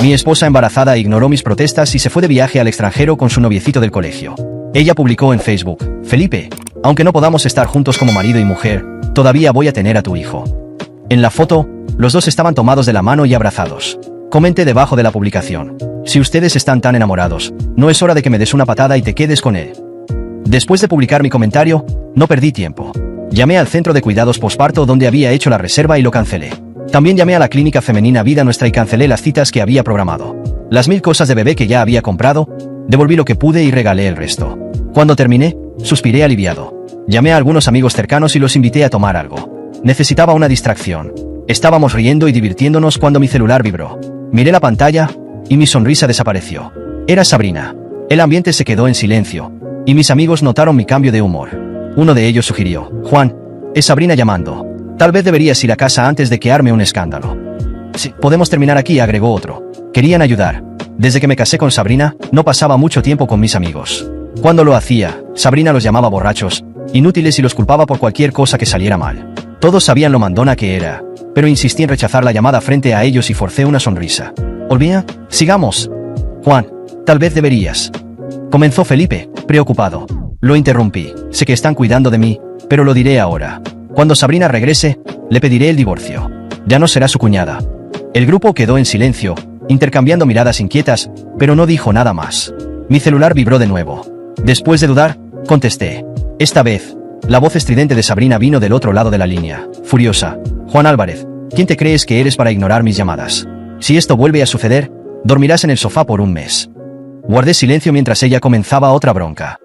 Mi esposa embarazada ignoró mis protestas y se fue de viaje al extranjero con su noviecito del colegio. Ella publicó en Facebook: Felipe, aunque no podamos estar juntos como marido y mujer, todavía voy a tener a tu hijo. En la foto, los dos estaban tomados de la mano y abrazados. Comenté debajo de la publicación: si ustedes están tan enamorados, ¿no es hora de que me des una patada y te quedes con él? Después de publicar mi comentario, no perdí tiempo. Llamé al centro de cuidados posparto donde había hecho la reserva y lo cancelé. También llamé a la clínica femenina Vida Nuestra y cancelé las citas que había programado. Las 1000 cosas de bebé que ya había comprado, devolví lo que pude y regalé el resto. Cuando terminé, suspiré aliviado. Llamé a algunos amigos cercanos y los invité a tomar algo. Necesitaba una distracción. Estábamos riendo y divirtiéndonos cuando mi celular vibró. Miré la pantalla y mi sonrisa desapareció. Era Sabrina. El ambiente se quedó en silencio y mis amigos notaron mi cambio de humor. Uno de ellos sugirió: Juan, es Sabrina llamando. Tal vez deberías ir a casa antes de que arme un escándalo. Sí, podemos terminar aquí, agregó otro. Querían ayudar. Desde que me casé con Sabrina, no pasaba mucho tiempo con mis amigos. Cuando lo hacía, Sabrina los llamaba borrachos, inútiles y los culpaba por cualquier cosa que saliera mal. Todos sabían lo mandona que era, pero insistí en rechazar la llamada frente a ellos y forcé una sonrisa. Olvida, sigamos. Juan, tal vez deberías. Comenzó Felipe, preocupado. Lo interrumpí. Sé que están cuidando de mí, pero lo diré ahora. Cuando Sabrina regrese, le pediré el divorcio. Ya no será su cuñada. El grupo quedó en silencio, intercambiando miradas inquietas, pero no dijo nada más. Mi celular vibró de nuevo. Después de dudar, contesté. Esta vez, la voz estridente de Sabrina vino del otro lado de la línea, furiosa. Juan Álvarez, ¿quién te crees que eres para ignorar mis llamadas? Si esto vuelve a suceder, dormirás en el sofá por un mes. Guardé silencio mientras ella comenzaba otra bronca.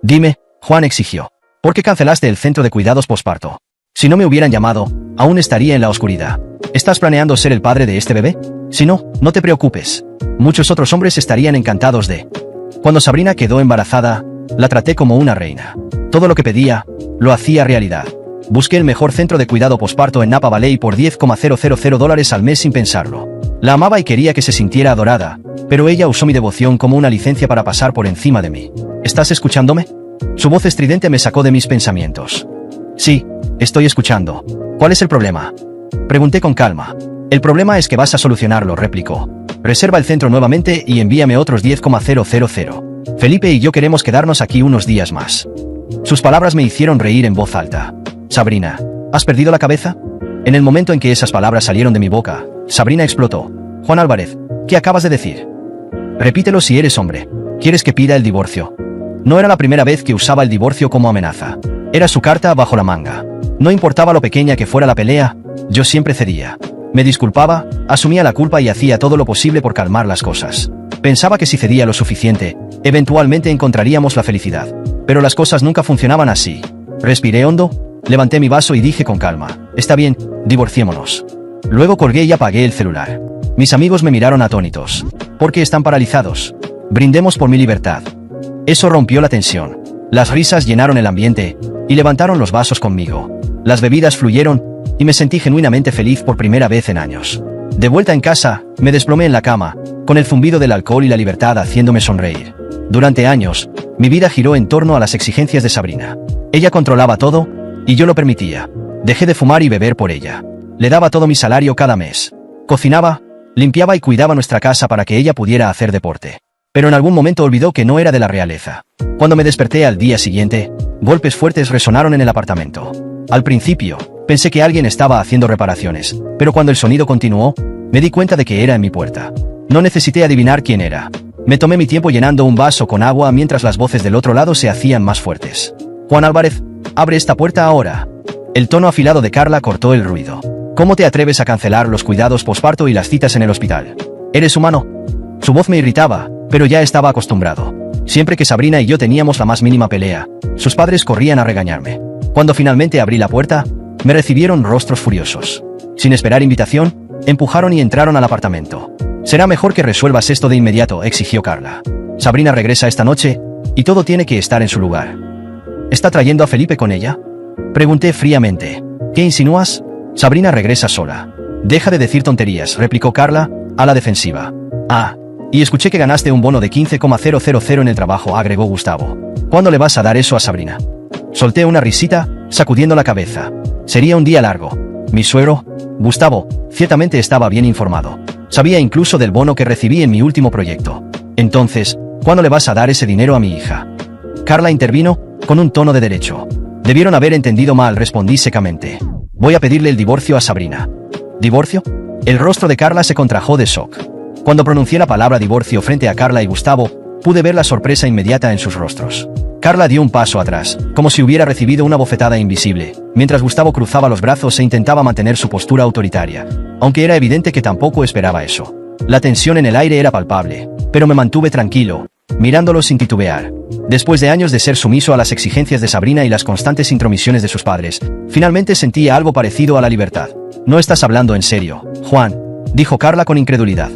Dime, Juan exigió. ¿Por qué cancelaste el centro de cuidados posparto? Si no me hubieran llamado, aún estaría en la oscuridad. ¿Estás planeando ser el padre de este bebé? Si no, no te preocupes. Muchos otros hombres estarían encantados de... Cuando Sabrina quedó embarazada, la traté como una reina. Todo lo que pedía, lo hacía realidad. Busqué el mejor centro de cuidado posparto en Napa Valley por $10,000 al mes sin pensarlo. La amaba y quería que se sintiera adorada, pero ella usó mi devoción como una licencia para pasar por encima de mí. ¿Estás escuchándome? Su voz estridente me sacó de mis pensamientos. Sí, estoy escuchando. ¿Cuál es el problema? Pregunté con calma. El problema es que vas a solucionarlo, replicó. Reserva el centro nuevamente y envíame otros 10,000. Felipe y yo queremos quedarnos aquí unos días más. Sus palabras me hicieron reír en voz alta. Sabrina, ¿has perdido la cabeza? En el momento en que esas palabras salieron de mi boca, Sabrina explotó. Juan Álvarez, ¿qué acabas de decir? Repítelo si eres hombre. ¿Quieres que pida el divorcio? No era la primera vez que usaba el divorcio como amenaza. Era su carta bajo la manga. No importaba lo pequeña que fuera la pelea, yo siempre cedía. Me disculpaba, asumía la culpa y hacía todo lo posible por calmar las cosas. Pensaba que si cedía lo suficiente, eventualmente encontraríamos la felicidad. Pero las cosas nunca funcionaban así. Respiré hondo, levanté mi vaso y dije con calma: está bien, divorciémonos. Luego colgué y apagué el celular. Mis amigos me miraron atónitos. ¿Por qué están paralizados? Brindemos por mi libertad. Eso rompió la tensión. Las risas llenaron el ambiente y levantaron los vasos conmigo. Las bebidas fluyeron y me sentí genuinamente feliz por primera vez en años. De vuelta en casa, me desplomé en la cama, con el zumbido del alcohol y la libertad haciéndome sonreír. Durante años, mi vida giró en torno a las exigencias de Sabrina. Ella controlaba todo y yo lo permitía. Dejé de fumar y beber por ella. Le daba todo mi salario cada mes. Cocinaba, limpiaba y cuidaba nuestra casa para que ella pudiera hacer deporte. Pero en algún momento olvidó que no era de la realeza. Cuando me desperté al día siguiente, golpes fuertes resonaron en el apartamento. Al principio, pensé que alguien estaba haciendo reparaciones, pero cuando el sonido continuó, me di cuenta de que era en mi puerta. No necesité adivinar quién era. Me tomé mi tiempo llenando un vaso con agua mientras las voces del otro lado se hacían más fuertes. Juan Álvarez, abre esta puerta ahora. El tono afilado de Carla cortó el ruido. ¿Cómo te atreves a cancelar los cuidados posparto y las citas en el hospital? ¿Eres humano? Su voz me irritaba, pero ya estaba acostumbrado. Siempre que Sabrina y yo teníamos la más mínima pelea, sus padres corrían a regañarme. Cuando finalmente abrí la puerta, me recibieron rostros furiosos. Sin esperar invitación, empujaron y entraron al apartamento. Será mejor que resuelvas esto de inmediato, exigió Carla. Sabrina regresa esta noche, y todo tiene que estar en su lugar. ¿Está trayendo a Felipe con ella? Pregunté fríamente. ¿Qué insinúas? Sabrina regresa sola. Deja de decir tonterías, replicó Carla, a la defensiva. Ah, y escuché que ganaste un bono de 15,000 en el trabajo, agregó Gustavo. ¿Cuándo le vas a dar eso a Sabrina? Solté una risita, sacudiendo la cabeza. Sería un día largo. Mi suegro, Gustavo, ciertamente estaba bien informado. Sabía incluso del bono que recibí en mi último proyecto. Entonces, ¿cuándo le vas a dar ese dinero a mi hija? Carla intervino, con un tono de derecho. Debieron haber entendido mal, respondí secamente. Voy a pedirle el divorcio a Sabrina. ¿Divorcio? El rostro de Carla se contrajo de shock. Cuando pronuncié la palabra divorcio frente a Carla y Gustavo, pude ver la sorpresa inmediata en sus rostros. Carla dio un paso atrás, como si hubiera recibido una bofetada invisible, mientras Gustavo cruzaba los brazos e intentaba mantener su postura autoritaria, aunque era evidente que tampoco esperaba eso. La tensión en el aire era palpable, pero me mantuve tranquilo, mirándolo sin titubear. Después de años de ser sumiso a las exigencias de Sabrina y las constantes intromisiones de sus padres, finalmente sentía algo parecido a la libertad. No estás hablando en serio, Juan, dijo Carla con incredulidad.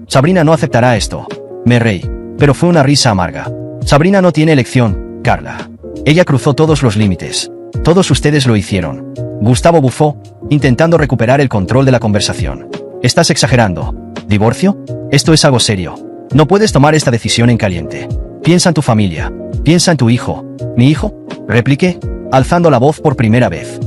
Sabrina no aceptará esto. Me reí, pero fue una risa amarga. Sabrina no tiene elección, Carla. Ella cruzó todos los límites. Todos ustedes lo hicieron. Gustavo bufó, intentando recuperar el control de la conversación. Estás exagerando. ¿Divorcio? Esto es algo serio. No puedes tomar esta decisión en caliente. Piensa en tu familia. Piensa en tu hijo. ¿Mi hijo? Repliqué, alzando la voz por primera vez.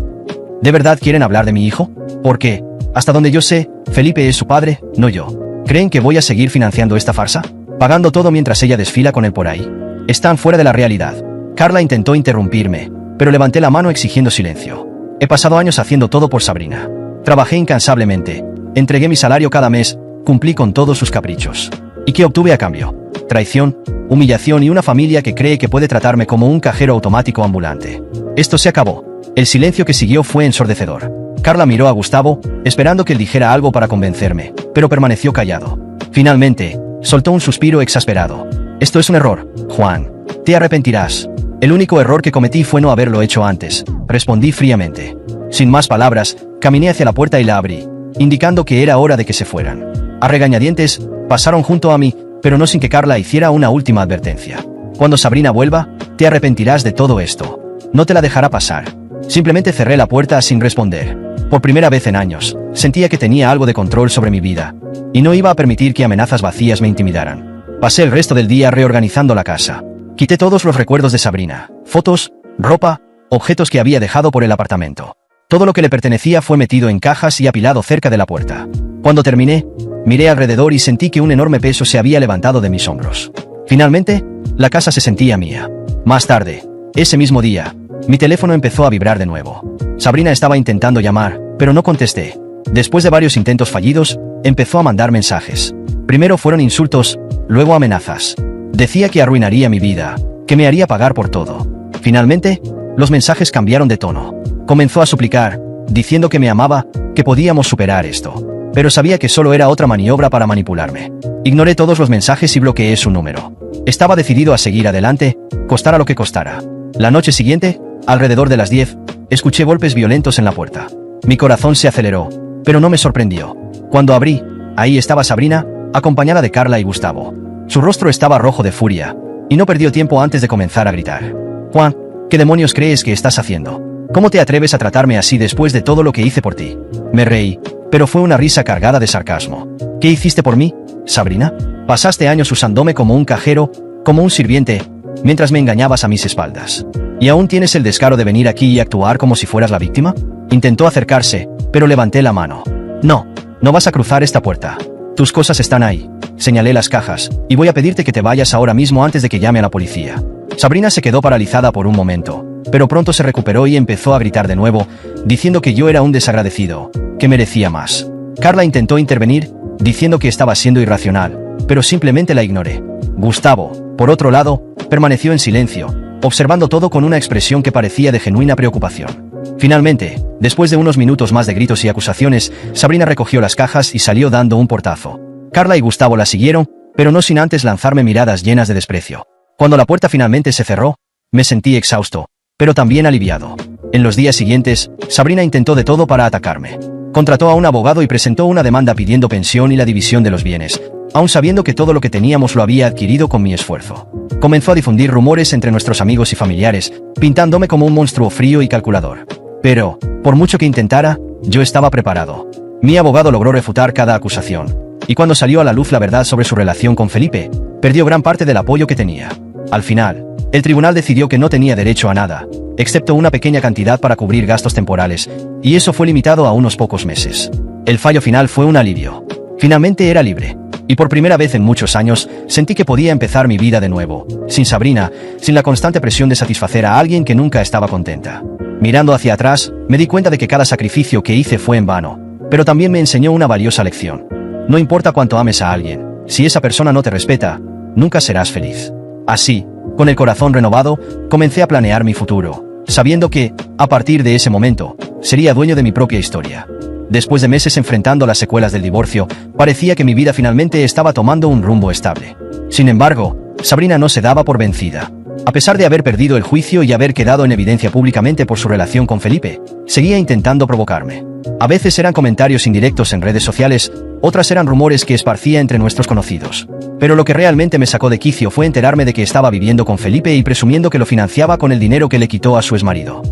¿De verdad quieren hablar de mi hijo? Porque, hasta donde yo sé, Felipe es su padre, no yo. ¿Creen que voy a seguir financiando esta farsa? ¿Pagando todo mientras ella desfila con él por ahí? Están fuera de la realidad. Carla intentó interrumpirme, pero levanté la mano exigiendo silencio. He pasado años haciendo todo por Sabrina. Trabajé incansablemente. Entregué mi salario cada mes. Cumplí con todos sus caprichos. ¿Y qué obtuve a cambio? Traición, humillación y una familia que cree que puede tratarme como un cajero automático ambulante. Esto se acabó. El silencio que siguió fue ensordecedor. Carla miró a Gustavo, esperando que él dijera algo para convencerme, pero permaneció callado. Finalmente, soltó un suspiro exasperado. Esto es un error, Juan. Te arrepentirás. El único error que cometí fue no haberlo hecho antes, respondí fríamente. Sin más palabras, caminé hacia la puerta y la abrí, indicando que era hora de que se fueran. A regañadientes, pasaron junto a mí, pero no sin que Carla hiciera una última advertencia. Cuando Sabrina vuelva, te arrepentirás de todo esto. No te la dejará pasar. Simplemente cerré la puerta sin responder. Por primera vez en años, sentía que tenía algo de control sobre mi vida, y no iba a permitir que amenazas vacías me intimidaran. Pasé el resto del día reorganizando la casa. Quité todos los recuerdos de Sabrina, fotos, ropa, objetos que había dejado por el apartamento. Todo lo que le pertenecía fue metido en cajas y apilado cerca de la puerta. Cuando terminé, miré alrededor y sentí que un enorme peso se había levantado de mis hombros. Finalmente, la casa se sentía mía. Más tarde, ese mismo día, mi teléfono empezó a vibrar de nuevo. Sabrina estaba intentando llamar, pero no contesté. Después de varios intentos fallidos, empezó a mandar mensajes. Primero fueron insultos, luego amenazas. Decía que arruinaría mi vida, que me haría pagar por todo. Finalmente, los mensajes cambiaron de tono. Comenzó a suplicar, diciendo que me amaba, que podíamos superar esto. Pero sabía que solo era otra maniobra para manipularme. Ignoré todos los mensajes y bloqueé su número. Estaba decidido a seguir adelante, costara lo que costara. La noche siguiente, alrededor de las 10, escuché golpes violentos en la puerta. Mi corazón se aceleró, pero no me sorprendió. Cuando abrí, ahí estaba Sabrina, acompañada de Carla y Gustavo. Su rostro estaba rojo de furia, y no perdió tiempo antes de comenzar a gritar. Juan, ¿qué demonios crees que estás haciendo? ¿Cómo te atreves a tratarme así después de todo lo que hice por ti? Me reí, pero fue una risa cargada de sarcasmo. ¿Qué hiciste por mí, Sabrina? Pasaste años usándome como un cajero, como un sirviente, mientras me engañabas a mis espaldas. ¿Y aún tienes el descaro de venir aquí y actuar como si fueras la víctima? Intentó acercarse, pero levanté la mano. No, no vas a cruzar esta puerta. Tus cosas están ahí. Señalé las cajas, y voy a pedirte que te vayas ahora mismo antes de que llame a la policía. Sabrina se quedó paralizada por un momento, pero pronto se recuperó y empezó a gritar de nuevo, diciendo que yo era un desagradecido, que merecía más. Carla intentó intervenir, diciendo que estaba siendo irracional, pero simplemente la ignoré. Gustavo, por otro lado, permaneció en silencio, observando todo con una expresión que parecía de genuina preocupación. Finalmente, después de unos minutos más de gritos y acusaciones, Sabrina recogió las cajas y salió dando un portazo. Carla y Gustavo la siguieron, pero no sin antes lanzarme miradas llenas de desprecio. Cuando la puerta finalmente se cerró, me sentí exhausto, pero también aliviado. En los días siguientes, Sabrina intentó de todo para atacarme. Contrató a un abogado y presentó una demanda pidiendo pensión y la división de los bienes, aun sabiendo que todo lo que teníamos lo había adquirido con mi esfuerzo. Comenzó a difundir rumores entre nuestros amigos y familiares, pintándome como un monstruo frío y calculador. Pero, por mucho que intentara, yo estaba preparado. Mi abogado logró refutar cada acusación, y cuando salió a la luz la verdad sobre su relación con Felipe, perdió gran parte del apoyo que tenía. Al final, el tribunal decidió que no tenía derecho a nada, excepto una pequeña cantidad para cubrir gastos temporales, y eso fue limitado a unos pocos meses. El fallo final fue un alivio. Finalmente era libre. Y por primera vez en muchos años, sentí que podía empezar mi vida de nuevo, sin Sabrina, sin la constante presión de satisfacer a alguien que nunca estaba contenta. Mirando hacia atrás, me di cuenta de que cada sacrificio que hice fue en vano, pero también me enseñó una valiosa lección. No importa cuánto ames a alguien, si esa persona no te respeta, nunca serás feliz. Así, con el corazón renovado, comencé a planear mi futuro, sabiendo que, a partir de ese momento, sería dueño de mi propia historia. Después de meses enfrentando las secuelas del divorcio, parecía que mi vida finalmente estaba tomando un rumbo estable. Sin embargo, Sabrina no se daba por vencida. A pesar de haber perdido el juicio y haber quedado en evidencia públicamente por su relación con Felipe, seguía intentando provocarme. A veces eran comentarios indirectos en redes sociales, otras eran rumores que esparcía entre nuestros conocidos. Pero lo que realmente me sacó de quicio fue enterarme de que estaba viviendo con Felipe y presumiendo que lo financiaba con el dinero que le quitó a su exmarido.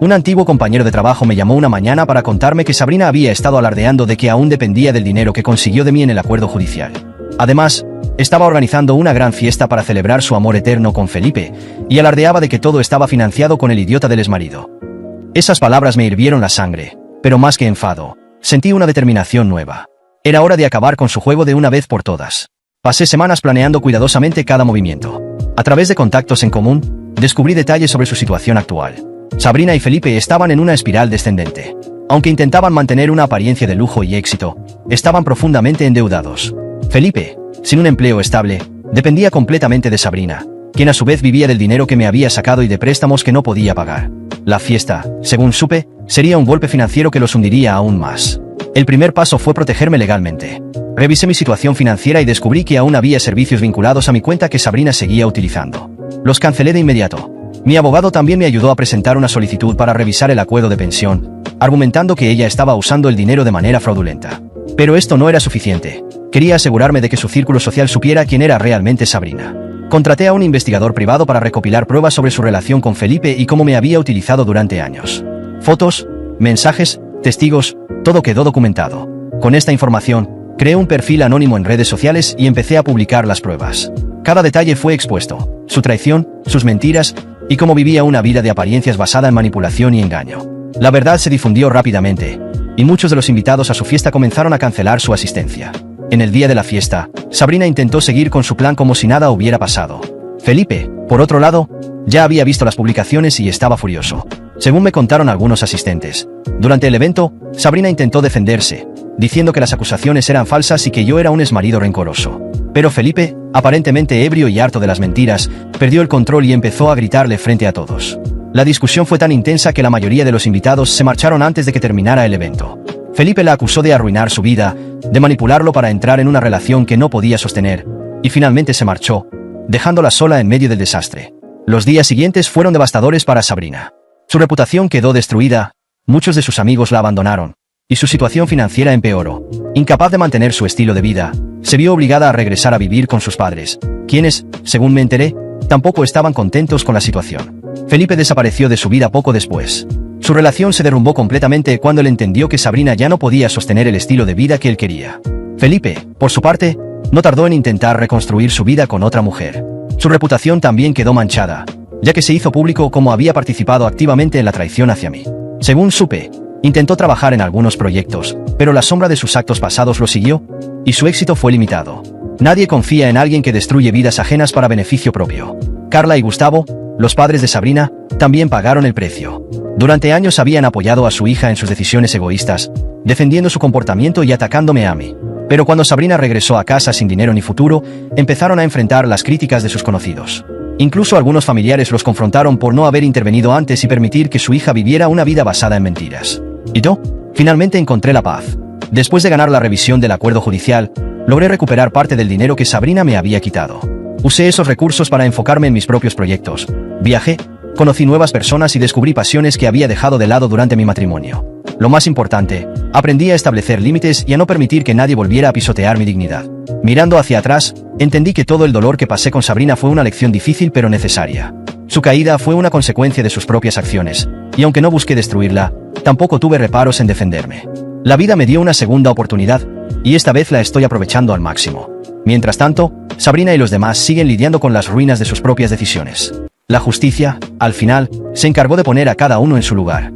Un antiguo compañero de trabajo me llamó una mañana para contarme que Sabrina había estado alardeando de que aún dependía del dinero que consiguió de mí en el acuerdo judicial. Además, estaba organizando una gran fiesta para celebrar su amor eterno con Felipe, y alardeaba de que todo estaba financiado con el idiota del exmarido. Esas palabras me hirvieron la sangre, pero más que enfado, sentí una determinación nueva. Era hora de acabar con su juego de una vez por todas. Pasé semanas planeando cuidadosamente cada movimiento. A través de contactos en común, descubrí detalles sobre su situación actual. Sabrina y Felipe estaban en una espiral descendente. Aunque intentaban mantener una apariencia de lujo y éxito, estaban profundamente endeudados. Felipe, sin un empleo estable, dependía completamente de Sabrina, quien a su vez vivía del dinero que me había sacado y de préstamos que no podía pagar. La fiesta, según supe, sería un golpe financiero que los hundiría aún más. El primer paso fue protegerme legalmente. Revisé mi situación financiera y descubrí que aún había servicios vinculados a mi cuenta que Sabrina seguía utilizando. Los cancelé de inmediato. Mi abogado también me ayudó a presentar una solicitud para revisar el acuerdo de pensión, argumentando que ella estaba usando el dinero de manera fraudulenta. Pero esto no era suficiente. Quería asegurarme de que su círculo social supiera quién era realmente Sabrina. Contraté a un investigador privado para recopilar pruebas sobre su relación con Felipe y cómo me había utilizado durante años. Fotos, mensajes, testigos, todo quedó documentado. Con esta información, creé un perfil anónimo en redes sociales y empecé a publicar las pruebas. Cada detalle fue expuesto: su traición, sus mentiras, y cómo vivía una vida de apariencias basada en manipulación y engaño. La verdad se difundió rápidamente, y muchos de los invitados a su fiesta comenzaron a cancelar su asistencia. En el día de la fiesta, Sabrina intentó seguir con su plan como si nada hubiera pasado. Felipe, por otro lado, ya había visto las publicaciones y estaba furioso. Según me contaron algunos asistentes, durante el evento, Sabrina intentó defenderse, diciendo que las acusaciones eran falsas y que yo era un exmarido rencoroso. Pero Felipe, aparentemente ebrio y harto de las mentiras, perdió el control y empezó a gritarle frente a todos. La discusión fue tan intensa que la mayoría de los invitados se marcharon antes de que terminara el evento. Felipe la acusó de arruinar su vida, de manipularlo para entrar en una relación que no podía sostener, y finalmente se marchó, dejándola sola en medio del desastre. Los días siguientes fueron devastadores para Sabrina. Su reputación quedó destruida, muchos de sus amigos la abandonaron, y su situación financiera empeoró. Incapaz de mantener su estilo de vida, se vio obligada a regresar a vivir con sus padres, quienes, según me enteré, tampoco estaban contentos con la situación. Felipe desapareció de su vida poco después. Su relación se derrumbó completamente cuando él entendió que Sabrina ya no podía sostener el estilo de vida que él quería. Felipe, por su parte, no tardó en intentar reconstruir su vida con otra mujer. Su reputación también quedó manchada, ya que se hizo público cómo había participado activamente en la traición hacia mí. Según supe, intentó trabajar en algunos proyectos, pero la sombra de sus actos pasados lo siguió, y su éxito fue limitado. Nadie confía en alguien que destruye vidas ajenas para beneficio propio. Carla y Gustavo, los padres de Sabrina, también pagaron el precio. Durante años habían apoyado a su hija en sus decisiones egoístas, defendiendo su comportamiento y atacándome a mí. Pero cuando Sabrina regresó a casa sin dinero ni futuro, empezaron a enfrentar las críticas de sus conocidos. Incluso algunos familiares los confrontaron por no haber intervenido antes y permitir que su hija viviera una vida basada en mentiras. ¿Y yo? Finalmente encontré la paz. Después de ganar la revisión del acuerdo judicial, logré recuperar parte del dinero que Sabrina me había quitado. Usé esos recursos para enfocarme en mis propios proyectos. Viajé, conocí nuevas personas y descubrí pasiones que había dejado de lado durante mi matrimonio. Lo más importante, aprendí a establecer límites y a no permitir que nadie volviera a pisotear mi dignidad. Mirando hacia atrás, entendí que todo el dolor que pasé con Sabrina fue una lección difícil pero necesaria. Su caída fue una consecuencia de sus propias acciones, y aunque no busqué destruirla, tampoco tuve reparos en defenderme. La vida me dio una segunda oportunidad, y esta vez la estoy aprovechando al máximo. Mientras tanto, Sabrina y los demás siguen lidiando con las ruinas de sus propias decisiones. La justicia, al final, se encargó de poner a cada uno en su lugar.